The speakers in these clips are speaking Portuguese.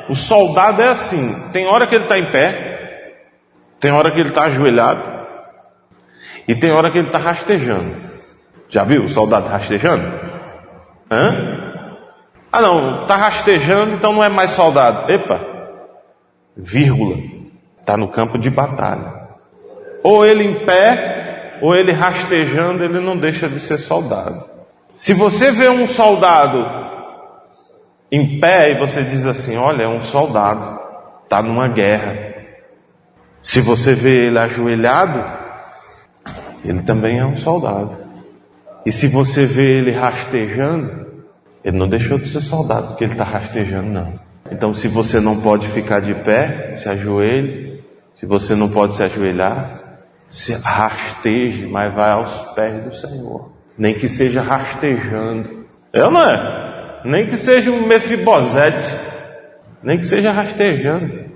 O soldado é assim, tem hora que ele está em pé, tem hora que ele está ajoelhado, e tem hora que ele está rastejando. Já viu o soldado rastejando? Ah não, está rastejando, então não é mais soldado. Epa, vírgula, está no campo de batalha. Ou ele em pé, ou ele rastejando, ele não deixa de ser soldado. Se você vê um soldado em pé e você diz assim, olha, é um soldado, está numa guerra. Se você vê ele ajoelhado, ele também é um soldado. E se você vê ele rastejando, ele não deixou de ser soldado, porque ele está rastejando, não. Então, se você não pode ficar de pé, se ajoelhe. Se você não pode se ajoelhar, se rasteje, mas vai aos pés do Senhor. Nem que seja rastejando. Não é? Nem que seja um Mefibosete, nem que seja rastejando.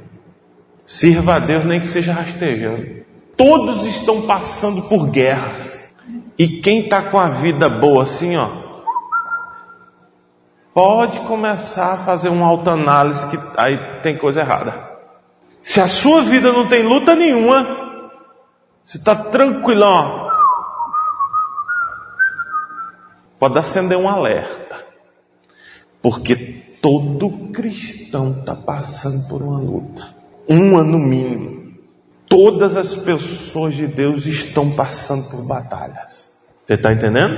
Sirva a Deus, nem que seja rastejando. Todos estão passando por guerras. E quem está com a vida boa assim, pode começar a fazer uma autoanálise, que aí tem coisa errada. Se a sua vida não tem luta nenhuma, você está tranquilão, pode acender um alerta. Porque todo cristão está passando por uma luta. Uma no mínimo. Todas as pessoas de Deus estão passando por batalhas. Você está entendendo?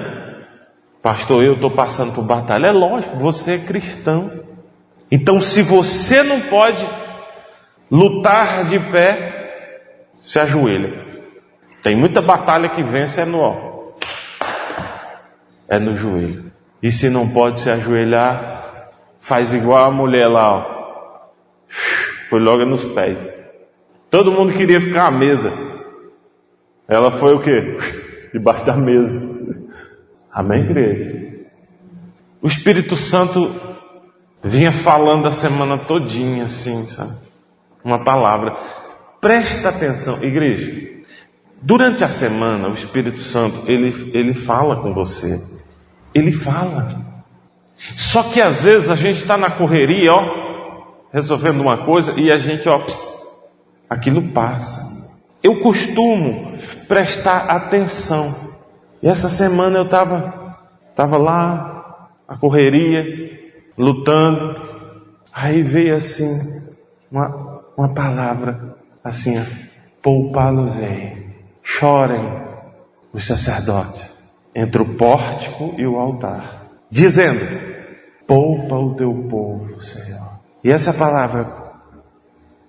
Pastor, eu estou passando por batalha. É lógico, você é cristão. Então, se você não pode lutar de pé, se ajoelha. Tem muita batalha que vence é no joelho. E se não pode se ajoelhar, faz igual a mulher lá, foi logo nos pés. Todo mundo queria ficar à mesa. Ela foi o quê? Debaixo da mesa. Amém, igreja? O Espírito Santo vinha falando a semana todinha, assim, sabe? Uma palavra. Presta atenção, igreja. Durante a semana, o Espírito Santo, ele fala com você. Ele fala. Só que às vezes a gente está na correria, resolvendo uma coisa, e a gente, aquilo passa. Eu costumo prestar atenção. E essa semana eu estava lá, a correria, lutando. Aí veio assim, uma palavra, assim, poupá-los-ei. Chorem os sacerdotes entre o pórtico e o altar, dizendo, poupa o teu povo, Senhor. E essa palavra,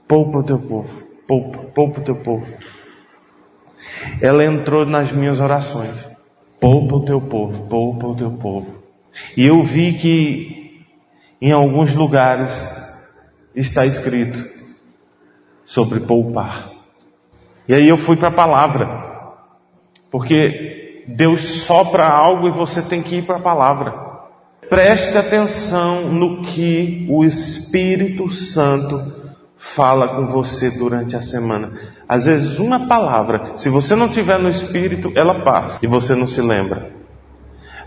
poupa o teu povo, poupa o teu povo, ela entrou nas minhas orações. Poupa o teu povo, poupa o teu povo. E eu vi que em alguns lugares está escrito sobre poupar. E aí eu fui para a palavra, porque Deus sopra algo e você tem que ir para a palavra. Preste atenção no que o Espírito Santo fala com você durante a semana. Às vezes uma palavra, se você não tiver no Espírito, ela passa e você não se lembra.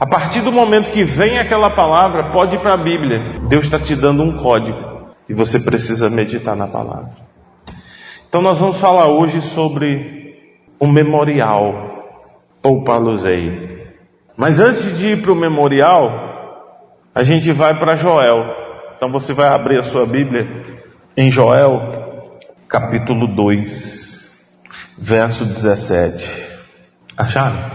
A partir do momento que vem aquela palavra, pode ir para a Bíblia. Deus está te dando um código e você precisa meditar na palavra. Então nós vamos falar hoje sobre o memorial. Poupá-los-ei. Mas antes de ir para o memorial, a gente vai para Joel. Então você vai abrir a sua Bíblia em Joel, capítulo 2, verso 17. Acharam?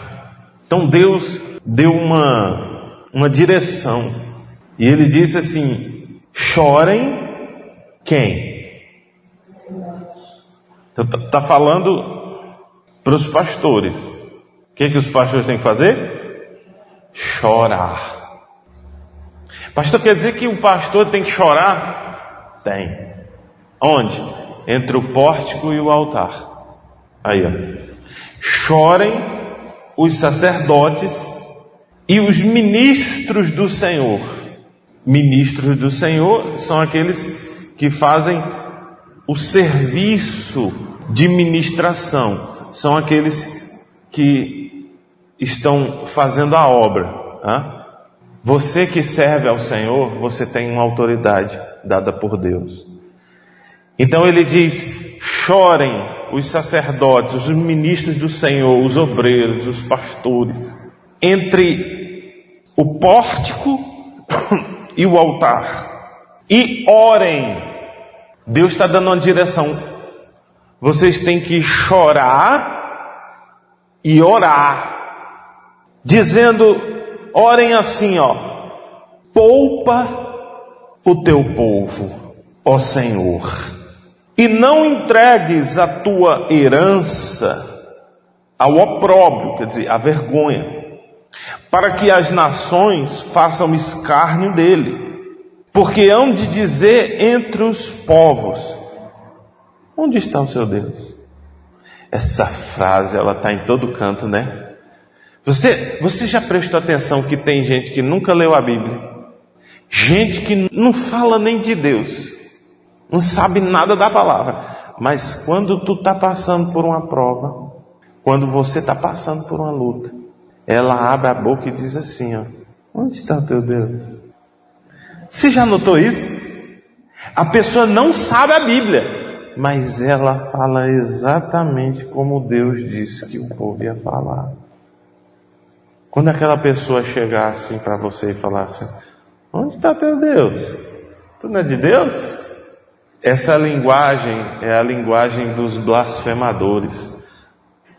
Então Deus deu uma direção. E Ele disse assim, chorem quem? Então está falando para os pastores. O que os pastores têm que fazer? Chorar. Pastor, quer dizer que o pastor tem que chorar? Tem. Onde? Entre o pórtico e o altar. Aí, chorem os sacerdotes e os ministros do Senhor. Ministros do Senhor são aqueles que fazem o serviço de ministração. São aqueles que estão fazendo a obra. Você que serve ao Senhor, você tem uma autoridade. dada por Deus. Então ele diz: chorem os sacerdotes, os ministros do Senhor, os obreiros, os pastores, entre o pórtico e o altar, e orem. Deus está dando uma direção. Vocês têm que chorar e orar, dizendo, orem assim, poupa o teu povo, ó Senhor, e não entregues a tua herança ao opróbrio, quer dizer, à vergonha, para que as nações façam escárnio dele. Porque hão de dizer entre os povos: onde está o seu Deus? Essa frase, ela está em todo canto, né? Você já prestou atenção que tem gente que nunca leu a Bíblia? Gente que não fala nem de Deus, não sabe nada da palavra. Mas quando tu está passando por uma prova, quando você está passando por uma luta, ela abre a boca e diz assim, onde está o teu Deus? Você já notou isso? A pessoa não sabe a Bíblia, mas ela fala exatamente como Deus disse que o povo ia falar. Quando aquela pessoa chegar assim para você e falar assim: onde está teu Deus? Tu não é de Deus? Essa linguagem é a linguagem dos blasfemadores,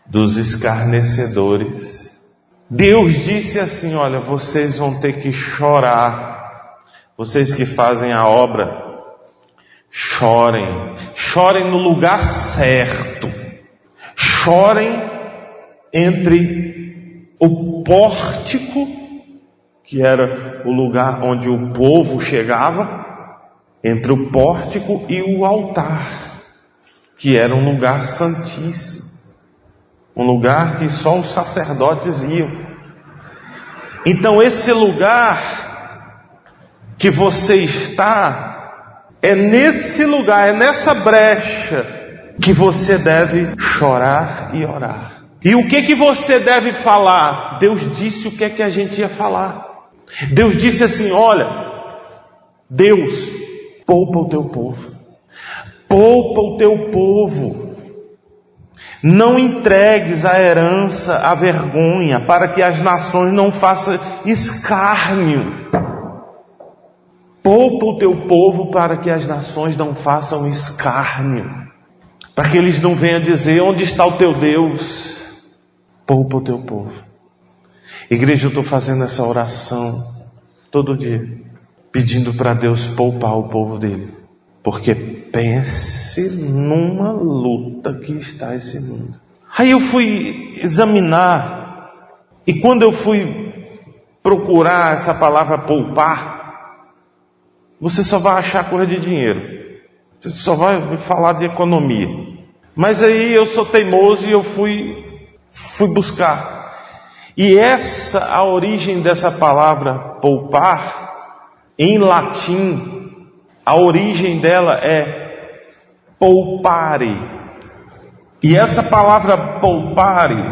dos escarnecedores. Deus disse assim: olha, vocês vão ter que chorar. Vocês que fazem a obra, chorem. Chorem no lugar certo. Chorem entre o pórtico, que era o lugar onde o povo chegava, entre o pórtico e o altar, que era um lugar santíssimo, um lugar que só os sacerdotes iam. Então esse lugar que você está, é nesse lugar, é nessa brecha que você deve chorar e orar. E o que você deve falar? Deus disse o que é que a gente ia falar. Deus disse assim: olha, Deus, poupa o teu povo. Poupa o teu povo. Não entregues a herança à vergonha, para que as nações não façam escárnio. Poupa o teu povo para que as nações não façam escárnio, para que eles não venham dizer: onde está o teu Deus? Poupa o teu povo. Igreja, eu estou fazendo essa oração todo dia, pedindo para Deus poupar o povo dele, porque pense numa luta que está esse mundo. Aí eu fui examinar, e quando eu fui procurar essa palavra poupar, você só vai achar coisa de dinheiro, você só vai falar de economia. Mas aí eu sou teimoso e eu fui buscar. E a origem dessa palavra poupar, em latim, a origem dela é poupare. E essa palavra poupare,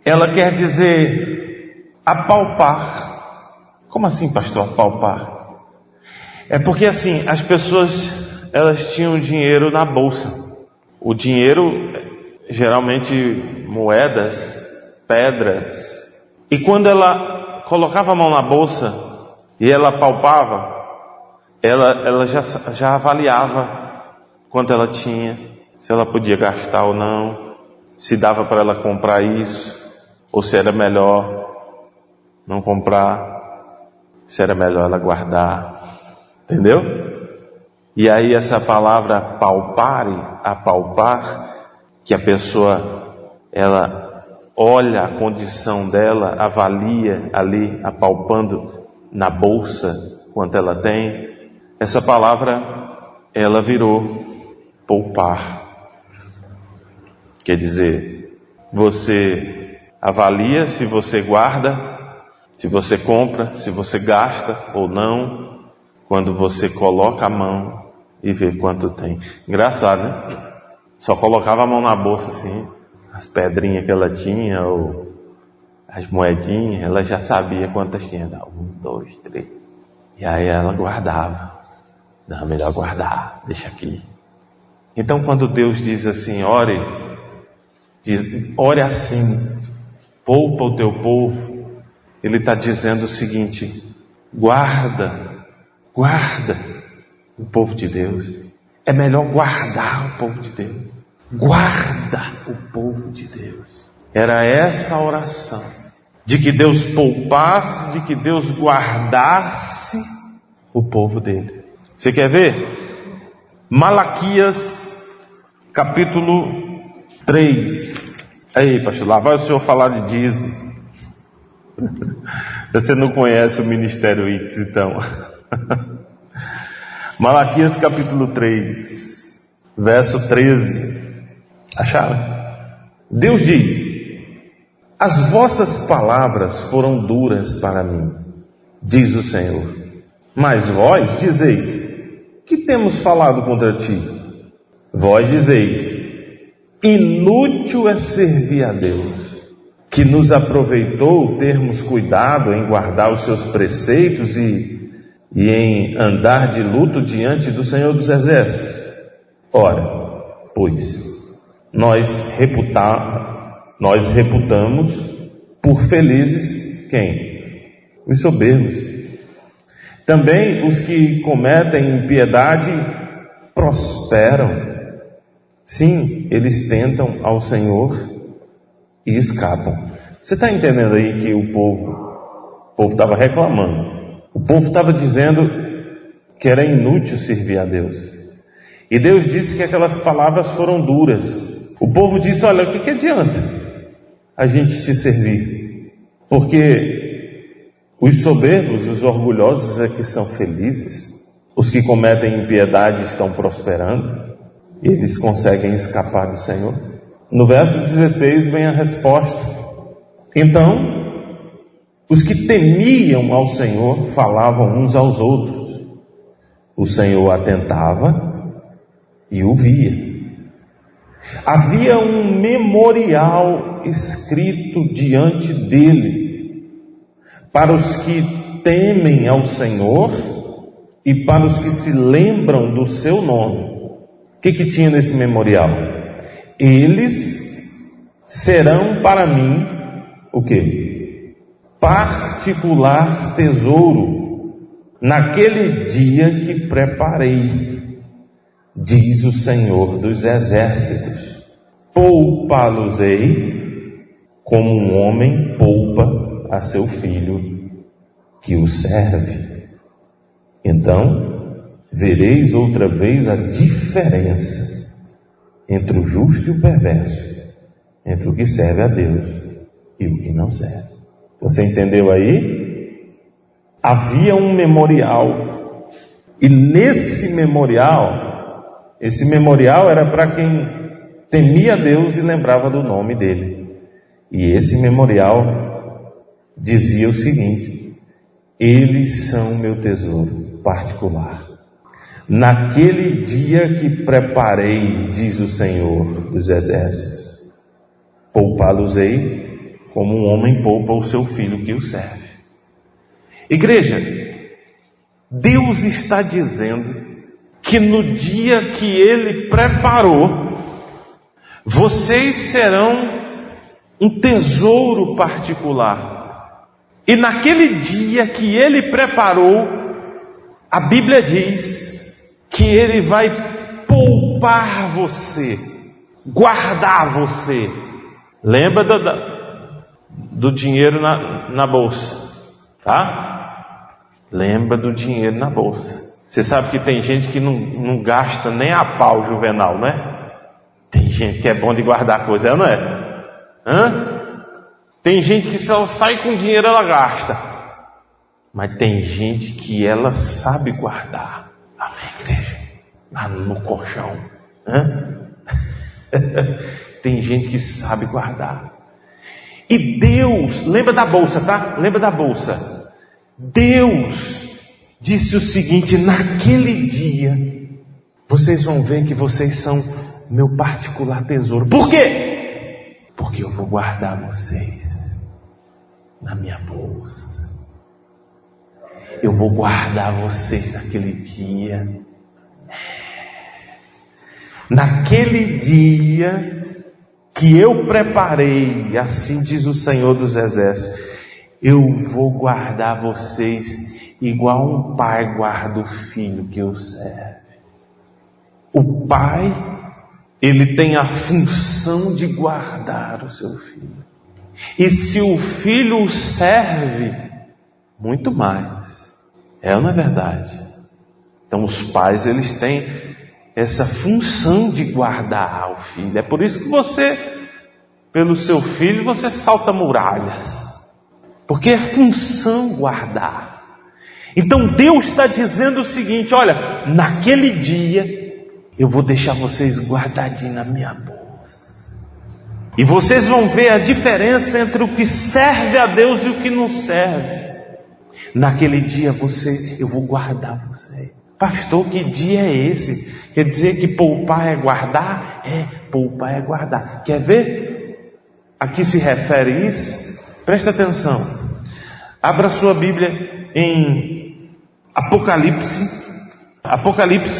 ela quer dizer apalpar. Como assim, pastor, apalpar? É porque assim, as pessoas, elas tinham dinheiro na bolsa. O dinheiro, geralmente moedas, pedras. E quando ela colocava a mão na bolsa e ela palpava, ela já avaliava quanto ela tinha, se ela podia gastar ou não, se dava para ela comprar isso, ou se era melhor não comprar, se era melhor ela guardar. Entendeu? E aí essa palavra palpare, apalpar, que a pessoa, ela olha a condição dela, avalia ali, apalpando na bolsa quanto ela tem. Essa palavra, ela virou poupar. Quer dizer, você avalia se você guarda, se você compra, se você gasta ou não, quando você coloca a mão e vê quanto tem. Engraçado, né? Só colocava a mão na bolsa assim, as pedrinhas que ela tinha, ou as moedinhas, ela já sabia quantas tinha. 1, 2, 3. E aí ela guardava. Não, melhor guardar, deixa aqui. Então quando Deus diz assim, ore assim, poupa o teu povo, Ele está dizendo o seguinte: guarda o povo de Deus. É melhor guardar o povo de Deus. Guarda o povo de Deus. Era essa a oração, de que Deus poupasse, de que Deus guardasse o povo dele. Você quer ver? Malaquias capítulo 3. Aí, pastor, lá vai o senhor falar de dízimo. Você não conhece o Ministério X, então. Malaquias capítulo 3, verso 13. Acharam? Deus diz: as vossas palavras foram duras para mim, diz o Senhor. Mas vós dizeis: que temos falado contra ti? Vós dizeis: inútil é servir a Deus, que nos aproveitou termos cuidado em guardar os seus preceitos e em andar de luto diante do Senhor dos Exércitos. Ora, pois, nós reputamos por felizes quem? Os soberbos. Também os que cometem impiedade prosperam. Sim, eles tentam ao Senhor e escapam. Você está entendendo aí que o povo estava reclamando. O povo estava dizendo que era inútil servir a Deus. E Deus disse que aquelas palavras foram duras. O povo disse: olha, o que adianta a gente te servir? Porque os soberbos, os orgulhosos é que são felizes. Os que cometem impiedade estão prosperando. Eles conseguem escapar do Senhor. No verso 16 vem a resposta. Então, os que temiam ao Senhor falavam uns aos outros. O Senhor atentava e o via. Havia um memorial escrito diante dele para os que temem ao Senhor e para os que se lembram do seu nome. O que tinha nesse memorial? Eles serão para mim o quê? Particular tesouro naquele dia que preparei, diz o Senhor dos Exércitos. Poupá-los-ei como um homem poupa a seu filho que o serve. Então vereis outra vez a diferença entre o justo e o perverso, entre o que serve a Deus e o que não serve. Você entendeu aí? Havia um memorial, e nesse memorial, esse memorial era para quem temia Deus e lembrava do nome dele. E esse memorial dizia o seguinte: eles são meu tesouro particular. Naquele dia que preparei, diz o Senhor dos Exércitos, poupá-los-ei como um homem poupa o seu filho que o serve. Igreja, Deus está dizendo que no dia que Ele preparou, vocês serão um tesouro particular. E naquele dia que Ele preparou, a Bíblia diz que Ele vai poupar você, guardar você. Lembra do dinheiro na bolsa, tá? Lembra do dinheiro na bolsa. Você sabe que tem gente que não gasta nem a pau, Juvenal, né? Tem gente que é bom de guardar coisa, não é? Tem gente que só sai com dinheiro, ela gasta. Mas tem gente que ela sabe guardar. Amém, igreja? Lá no colchão. Tem gente que sabe guardar. E Deus, lembra da bolsa, tá? Lembra da bolsa. Deus disse o seguinte: naquele dia, vocês vão ver que vocês são meu particular tesouro. Por quê? Porque eu vou guardar vocês na minha bolsa. Eu vou guardar vocês naquele dia. Naquele dia que eu preparei, assim diz o Senhor dos Exércitos, eu vou guardar vocês igual um pai guarda o filho que o serve. O pai, ele tem a função de guardar o seu filho. E se o filho o serve, muito mais. É ou não é verdade? Então os pais, eles têm essa função de guardar o filho. É por isso que você, pelo seu filho, você salta muralhas. Porque é função guardar. Então Deus está dizendo o seguinte: olha, naquele dia eu vou deixar vocês guardadinhos na minha bolsa. E vocês vão ver a diferença entre o que serve a Deus e o que não serve. Naquele dia eu vou guardar vocês. Pastor, que dia é esse? Quer dizer que poupar é guardar? É, poupar é guardar. Quer ver? A que se refere isso? Presta atenção. Abra sua Bíblia em Apocalipse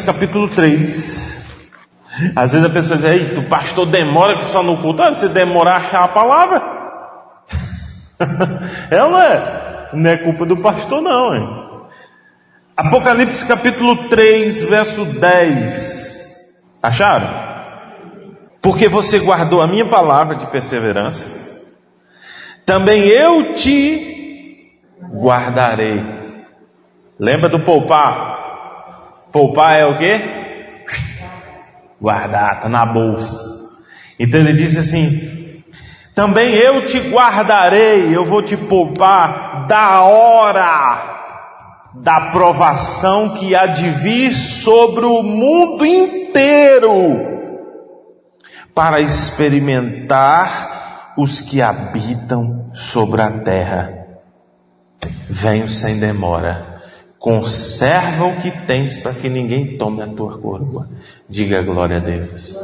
capítulo 3. Às vezes a pessoa diz: eita, o pastor demora que só no culto. Olha, se demorar a achar a palavra. É ou não é? Não é culpa do pastor não, hein? Apocalipse capítulo 3, verso 10. Acharam? Porque você guardou a minha palavra de perseverança, também eu te guardarei. Lembra do poupar? Poupar é o quê? Guardar, está na bolsa. Então ele diz assim: também eu te guardarei, eu vou te poupar da hora da provação que há de vir sobre o mundo inteiro, para experimentar os que habitam sobre a terra. Venho sem demora, conserva o que tens, para que ninguém tome a tua coroa. Diga glória a Deus.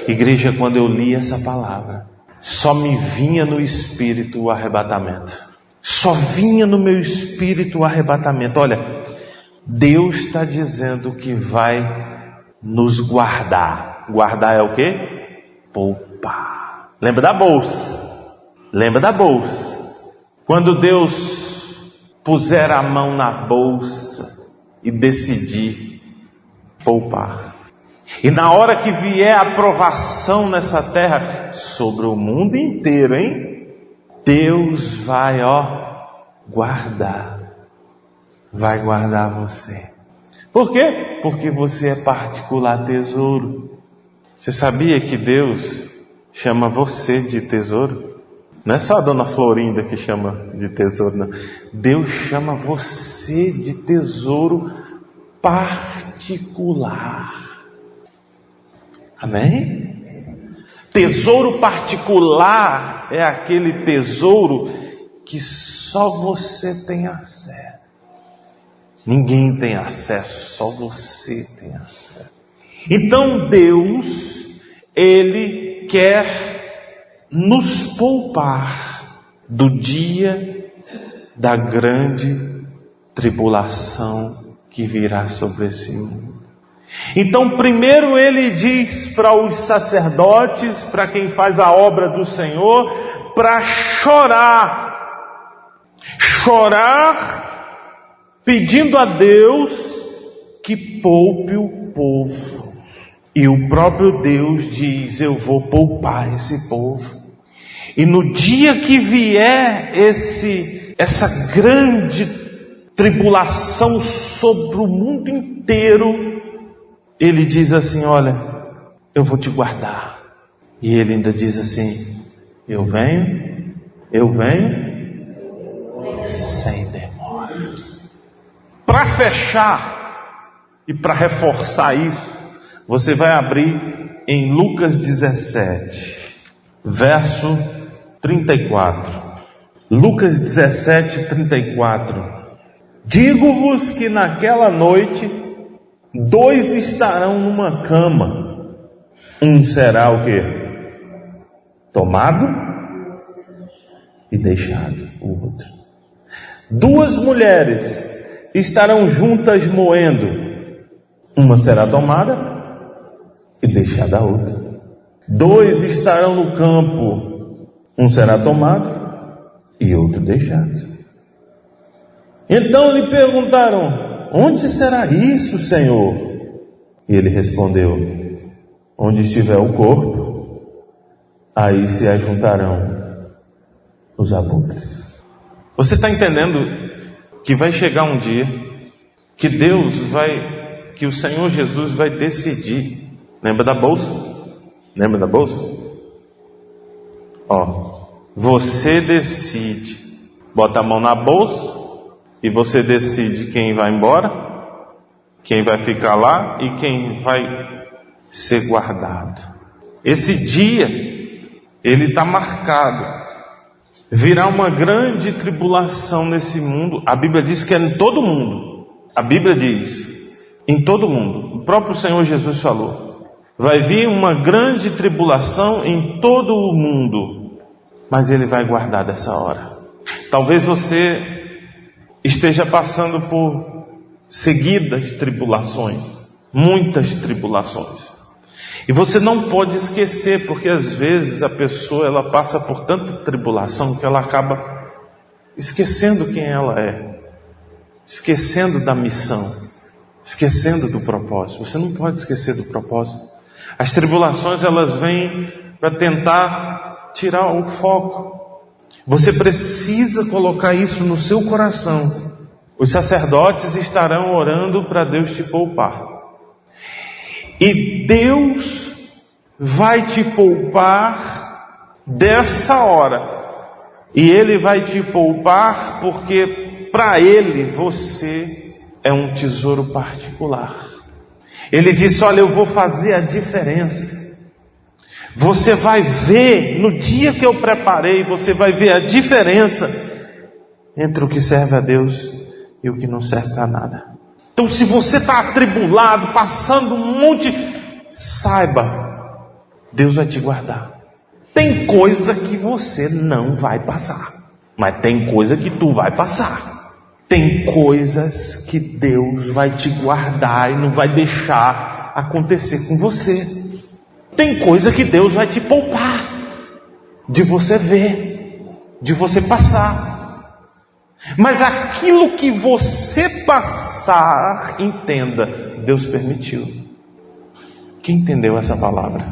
Igreja, quando eu li essa palavra, só me vinha no espírito o arrebatamento. Só vinha no meu espírito o arrebatamento. Olha, Deus está dizendo que vai nos guardar. Guardar é o quê? Poupar. Lembra da bolsa? Lembra da bolsa? Quando Deus puser a mão na bolsa e decidir poupar. E na hora que vier a provação nessa terra, sobre o mundo inteiro, hein? Deus vai, guardar. Vai guardar você. Por quê? Porque você é particular tesouro. Você sabia que Deus chama você de tesouro? Não é só a dona Florinda que chama de tesouro, não. Deus chama você de tesouro particular. Amém? Tesouro particular é aquele tesouro que só você tem acesso. Ninguém tem acesso, só você tem acesso. Então Deus, Ele quer nos poupar do dia da grande tribulação que virá sobre esse mundo. Então primeiro ele diz para os sacerdotes, para quem faz a obra do Senhor, para chorar, pedindo a Deus que poupe o povo. E o próprio Deus diz: eu vou poupar esse povo. E no dia que vier essa grande tribulação sobre o mundo inteiro, Ele diz assim: olha, eu vou te guardar. E Ele ainda diz assim: eu venho sem demora. Para fechar e para reforçar isso, você vai abrir em Lucas 17, verso 34. Lucas 17, 34. Digo-vos que naquela noite 2 estarão numa cama, um será o quê? Tomado e deixado o outro. 2 mulheres estarão juntas moendo, uma será tomada e deixada a outra. 2 estarão no campo, um será tomado e outro deixado. Então lhe perguntaram: onde será isso, Senhor? E ele respondeu: onde estiver o corpo, aí se ajuntarão os abutres. Você está entendendo que vai chegar um dia que que o Senhor Jesus vai decidir. Lembra da bolsa? Lembra da bolsa? Você decide, bota a mão na bolsa e você decide quem vai embora, quem vai ficar lá e quem vai ser guardado. Esse dia, ele está marcado. Virá uma grande tribulação nesse mundo. A Bíblia diz que é em todo mundo. A Bíblia diz, em todo mundo. O próprio Senhor Jesus falou. Vai vir uma grande tribulação em todo o mundo, mas Ele vai guardar dessa hora. Talvez você esteja passando por seguidas tribulações, muitas tribulações. E você não pode esquecer, porque às vezes a pessoa ela passa por tanta tribulação que ela acaba esquecendo quem ela é, esquecendo da missão, esquecendo do propósito. Você não pode esquecer do propósito. As tribulações elas vêm para tentar tirar o foco. Você precisa colocar isso no seu coração. Os sacerdotes estarão orando para Deus te poupar. E Deus vai te poupar dessa hora. E Ele vai te poupar porque para Ele você é um tesouro particular. Ele disse: olha, eu vou fazer a diferença. Você vai ver, no dia que eu preparei, você vai ver a diferença entre o que serve a Deus e o que não serve para nada. Então, se você está atribulado, passando um monte, saiba, Deus vai te guardar. Tem coisa que você não vai passar, mas tem coisa que tu vai passar. Tem coisas que Deus vai te guardar e não vai deixar acontecer com você. Tem coisa que Deus vai te poupar de você ver, de você passar. Mas aquilo que você passar, entenda, Deus permitiu. Quem entendeu essa palavra?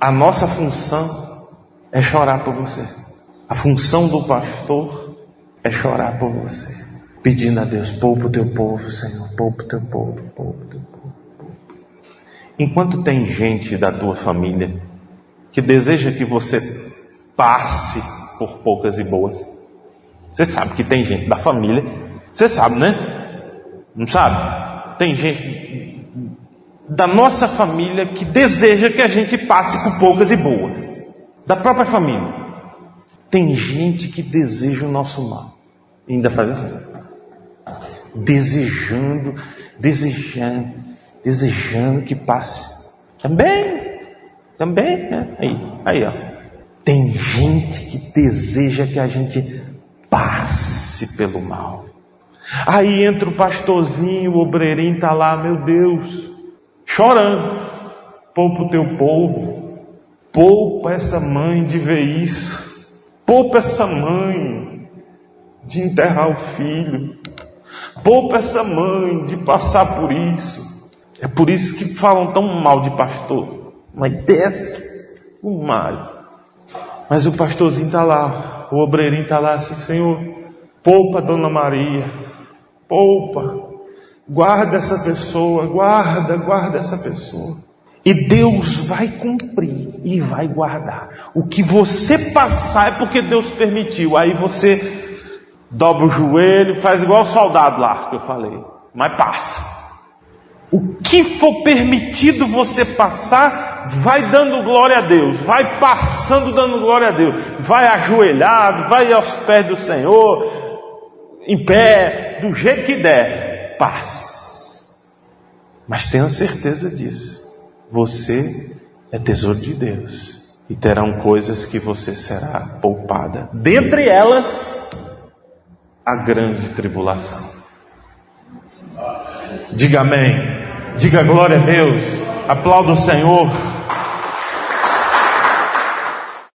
A nossa função é chorar por você. A função do pastor é chorar por você, pedindo a Deus: poupa o teu povo, Senhor, poupa o teu povo, poupa o teu povo. Enquanto tem gente da tua família que deseja que você passe por poucas e boas, você sabe que tem gente da família, você sabe, né? Não sabe? Tem gente da nossa família que deseja que a gente passe por poucas e boas, da própria família. Tem gente que deseja o nosso mal. E ainda faz assim. Desejando que passe. Também, né? Aí, ó. Tem gente que deseja que a gente passe pelo mal. Aí entra o pastorzinho, o obreirinho está lá, meu Deus, chorando. Poupa o teu povo. Poupa essa mãe de ver isso. Poupa essa mãe de enterrar o filho. Poupa essa mãe de passar por isso. É por isso que falam tão mal de pastor. Mas desce o mal. Mas o pastorzinho está lá, o obreirinho está lá assim: Senhor, poupa a Dona Maria. Poupa. Guarda essa pessoa, guarda essa pessoa. E Deus vai cumprir e vai guardar. O que você passar é porque Deus permitiu. Aí você dobra o joelho, faz igual o soldado lá que eu falei, mas passa. O que for permitido você passar, vai dando glória a Deus, vai passando dando glória a Deus, vai ajoelhado, vai aos pés do Senhor, em pé, do jeito que der, passe. Mas tenha certeza disso. Você é tesouro de Deus e terão coisas que você será poupada. Dentre elas, a grande tribulação. Diga amém. Diga glória a Deus. Aplauda o Senhor.